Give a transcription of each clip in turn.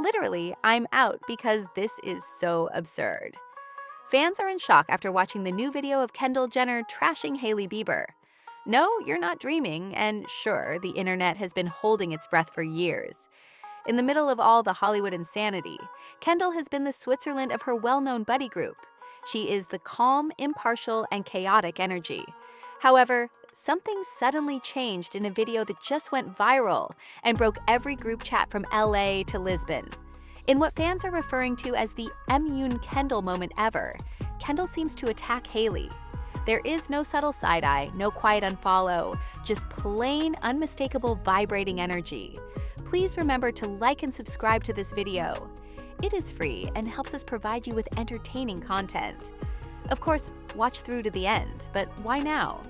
Literally, I'm out because this is so absurd. Fans are in shock after watching the new video of Kendall Jenner trashing Hailey Bieber. No, you're not dreaming, and sure, the internet has been holding its breath for years. In the middle of all the Hollywood insanity, Kendall has been the Switzerland of her well-known buddy group. She is the calm, impartial, and chaotic energy. However, something suddenly changed in a video that just went viral and broke every group chat from LA to Lisbon. In what fans are referring to as the Immune Kendall moment ever, Kendall seems to attack Hailey. There is no subtle side-eye, no quiet unfollow, just plain, unmistakable vibrating energy. Please remember to like and subscribe to this video. It is free and helps us provide you with entertaining content. Of course, watch through to the end, but why now?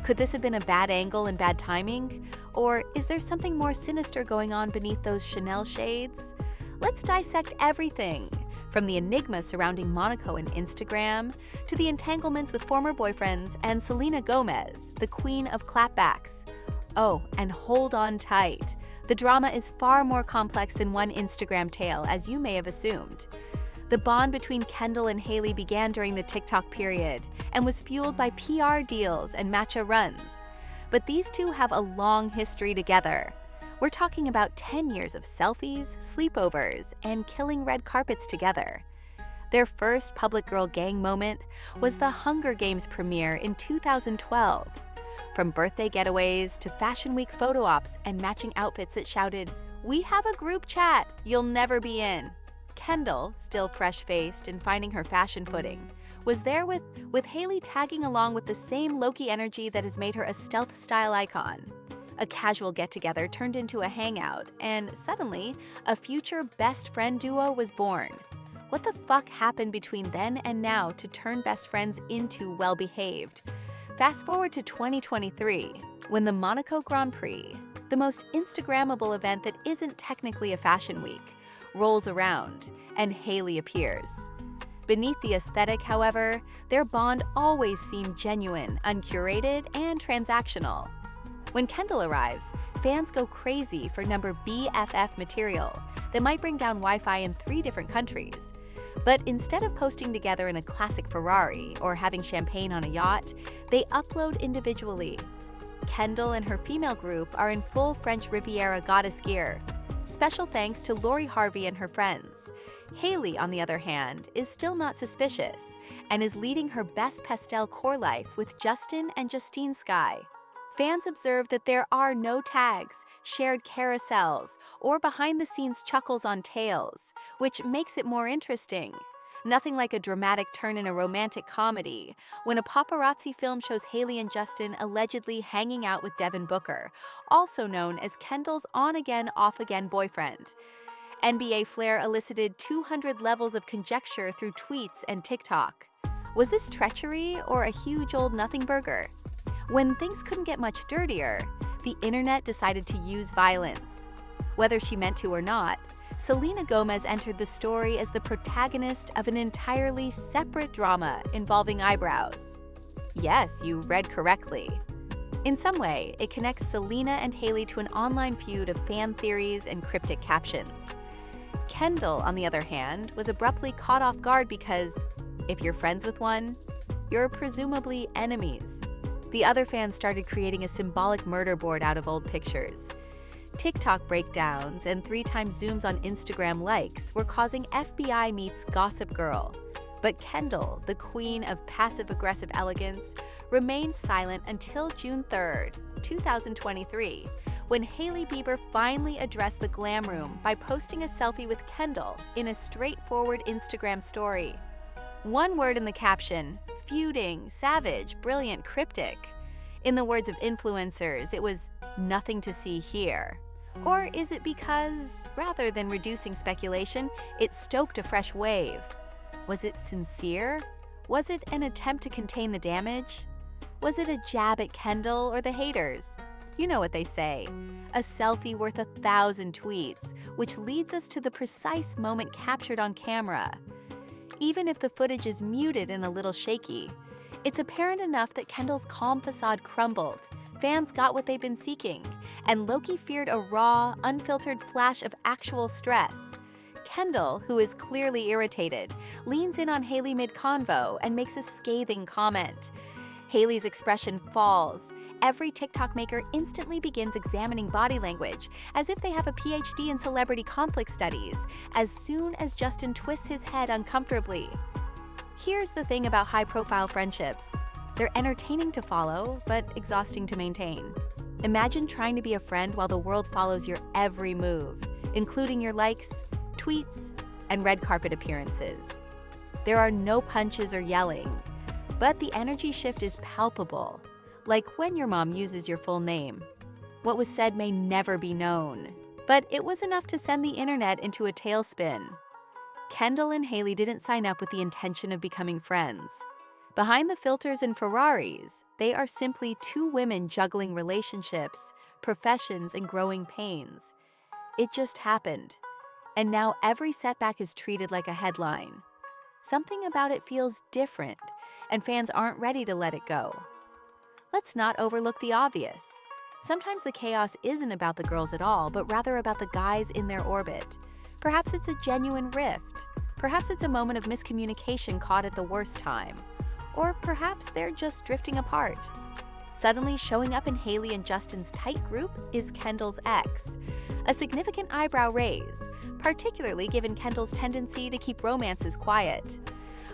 Could this have been a bad angle and bad timing? Or is there something more sinister going on beneath those Chanel shades? Let's dissect everything, from the enigma surrounding Monaco and Instagram, to the entanglements with former boyfriends and Selena Gomez, the queen of clapbacks. Oh, and hold on tight. The drama is far more complex than one Instagram tale, as you may have assumed. The bond between Kendall and Hailey began during the TikTok period and was fueled by PR deals and matcha runs. But these two have a long history together. We're talking about 10 years of selfies, sleepovers, and killing red carpets together. Their first public girl gang moment was the Hunger Games premiere in 2012. From birthday getaways to Fashion Week photo ops and matching outfits that shouted, "We have a group chat, you'll never be in." Kendall, still fresh-faced and finding her fashion footing, was there with Hailey tagging along with the same low-key energy that has made her a stealth style icon. A casual get-together turned into a hangout, and suddenly, a future best friend duo was born. What the fuck happened between then and now to turn best friends into well-behaved? Fast forward to 2023, when the Monaco Grand Prix, the most Instagrammable event that isn't technically a fashion week, rolls around, and Hailey appears. Beneath the aesthetic, however, their bond always seemed genuine, uncurated, and transactional. When Kendall arrives, fans go crazy for number BFF material that might bring down Wi-Fi in 3 different countries. But instead of posting together in a classic Ferrari or having champagne on a yacht, they upload individually. Kendall and her female group are in full French Riviera goddess gear. Special thanks to Lori Harvey and her friends. Hailey, on the other hand, is still not suspicious and is leading her best pastel core life with Justin and Justine Skye. Fans observe that there are no tags, shared carousels, or behind-the-scenes chuckles on tails, which makes it more interesting. Nothing like a dramatic turn in a romantic comedy, when a paparazzi film shows Hailey and Justin allegedly hanging out with Devin Booker, also known as Kendall's on-again, off-again boyfriend. NBA flair elicited 200 levels of conjecture through tweets and TikTok. Was this treachery or a huge old nothing burger? When things couldn't get much dirtier, the internet decided to use violence. Whether she meant to or not, Selena Gomez entered the story as the protagonist of an entirely separate drama involving eyebrows. Yes, you read correctly. In some way, it connects Selena and Hailey to an online feud of fan theories and cryptic captions. Kendall, on the other hand, was abruptly caught off guard because, if you're friends with one, you're presumably enemies. The other fans started creating a symbolic murder board out of old pictures. TikTok breakdowns and 3x zooms on Instagram likes were causing FBI meets Gossip Girl. But Kendall, the queen of passive-aggressive elegance, remained silent until June 3rd, 2023, when Hailey Bieber finally addressed the glam room by posting a selfie with Kendall in a straightforward Instagram story. One word in the caption: feuding, savage, brilliant, cryptic. In the words of influencers, it was nothing to see here. Or is it because, rather than reducing speculation, it stoked a fresh wave? Was it sincere? Was it an attempt to contain the damage? Was it a jab at Kendall or the haters? You know what they say, a selfie worth 1,000 tweets, which leads us to the precise moment captured on camera. Even if the footage is muted and a little shaky, it's apparent enough that Kendall's calm facade crumbled. Fans got what they've been seeking, and Loki feared a raw, unfiltered flash of actual stress. Kendall, who is clearly irritated, leans in on Hailey mid-convo and makes a scathing comment. Hailey's expression falls. Every TikTok maker instantly begins examining body language as if they have a PhD in celebrity conflict studies, as soon as Justin twists his head uncomfortably. Here's the thing about high-profile friendships. They're entertaining to follow, but exhausting to maintain. Imagine trying to be a friend while the world follows your every move, including your likes, tweets, and red carpet appearances. There are no punches or yelling, but the energy shift is palpable, like when your mom uses your full name. What was said may never be known, but it was enough to send the internet into a tailspin. Kendall and Hailey didn't sign up with the intention of becoming friends. Behind the filters and Ferraris, they are simply two women juggling relationships, professions, and growing pains. It just happened, and now every setback is treated like a headline. Something about it feels different, and fans aren't ready to let it go. Let's not overlook the obvious. Sometimes the chaos isn't about the girls at all, but rather about the guys in their orbit. Perhaps it's a genuine rift. Perhaps it's a moment of miscommunication caught at the worst time. Or perhaps they're just drifting apart. Suddenly showing up in Hailey and Justin's tight group is Kendall's ex. A significant eyebrow raise, particularly given Kendall's tendency to keep romances quiet.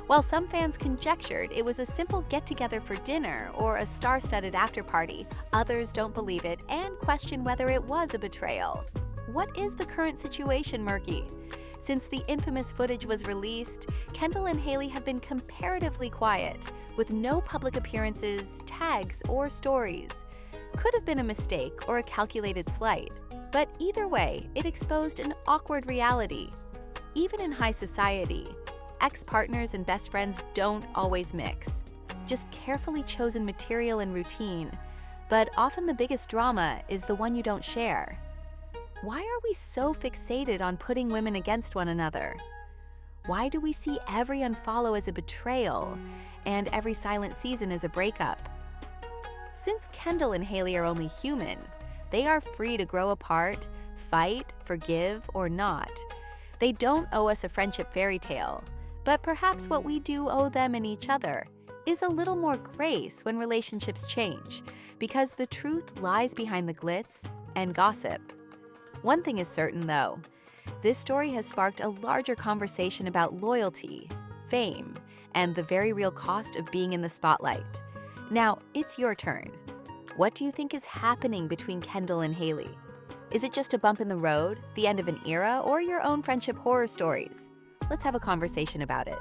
While some fans conjectured it was a simple get-together for dinner or a star-studded after-party, others don't believe it and question whether it was a betrayal. What is the current situation, Murky? Since the infamous footage was released, Kendall and Hailey have been comparatively quiet, with no public appearances, tags, or stories. Could have been a mistake or a calculated slight, but either way, it exposed an awkward reality. Even in high society, ex-partners and best friends don't always mix. Just carefully chosen material and routine, but often the biggest drama is the one you don't share. Why are we so fixated on putting women against one another? Why do we see every unfollow as a betrayal and every silent season as a breakup? Since Kendall and Hailey are only human, they are free to grow apart, fight, forgive, or not. They don't owe us a friendship fairy tale, but perhaps what we do owe them and each other is a little more grace when relationships change, because the truth lies behind the glitz and gossip. One thing is certain, though. This story has sparked a larger conversation about loyalty, fame, and the very real cost of being in the spotlight. Now, it's your turn. What do you think is happening between Kendall and Hailey? Is it just a bump in the road, the end of an era, or your own friendship horror stories? Let's have a conversation about it.